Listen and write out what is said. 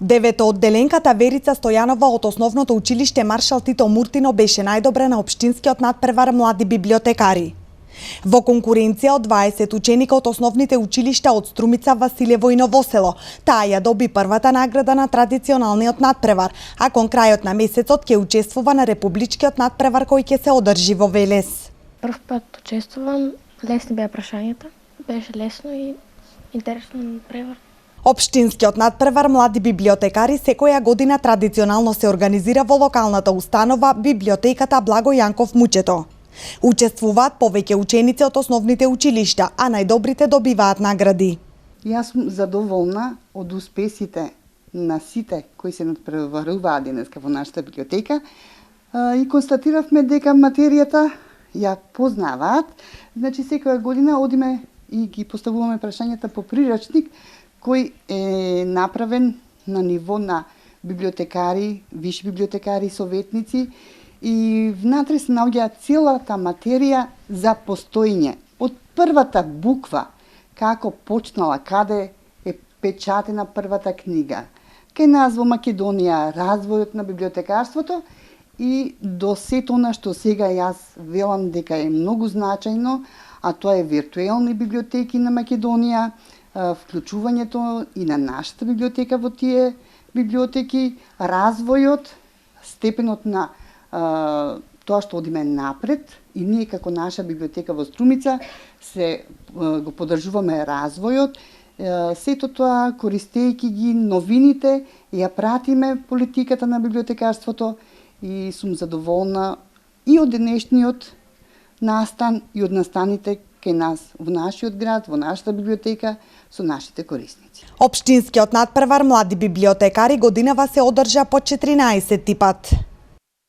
Девето одделенката Верица Стојанова од Основното училиште Маршал Тито Муртино беше најдобра на општинскиот надпревар млади библиотекари. Во конкуренција од 20 ученика од основните училишта од Струмица, Василево и Новосело, таа ја доби првата награда на традиционалниот надпревар, а кон крајот на месецот ќе учествува на републичкиот надпревар кој ќе се одржи во Велес. Прв пат учествувам, лесни беа прашањата, беше лесно и интересно надпревар. Општинскиот надпревар млади библиотекари секоја година традиционално се организира во локалната установа Библиотеката Благо Јанков Мучето. Учествуваат повеќе ученици од основните училишта, а најдобрите добиваат награди. Јас сум задоволна од успесите на сите кои се надпреваруваат денеска во нашата библиотека и констатиравме дека материјата ја познаваат. Значи секоја година одиме и ги поставуваме прашањата по прирачник кој е направен на ниво на библиотекари, виши библиотекари, советници и внатре се наоѓа целата материја за постоење. Од првата буква, како почнала, каде е печатена првата книга, кај нас во Македонија, развојот на библиотекарството и до сето она што сега јас велам дека е многу значајно, а тоа е виртуелни библиотеки на Македонија, вклучувањето и на нашата библиотека во тие библиотеки, развојот, степенот на тоа што одиме напред и ние како наша библиотека во Струмица се го поддржуваме развојот, сето тоа користејќи ги новините, ја пратиме политиката на библиотекарството и сум задоволна и од денешниот настан и од настаните кај нас во нашиот град, во нашата библиотека со нашите корисници. Општинскиот надпревар млади библиотекари годинава се одржа по 14 пат.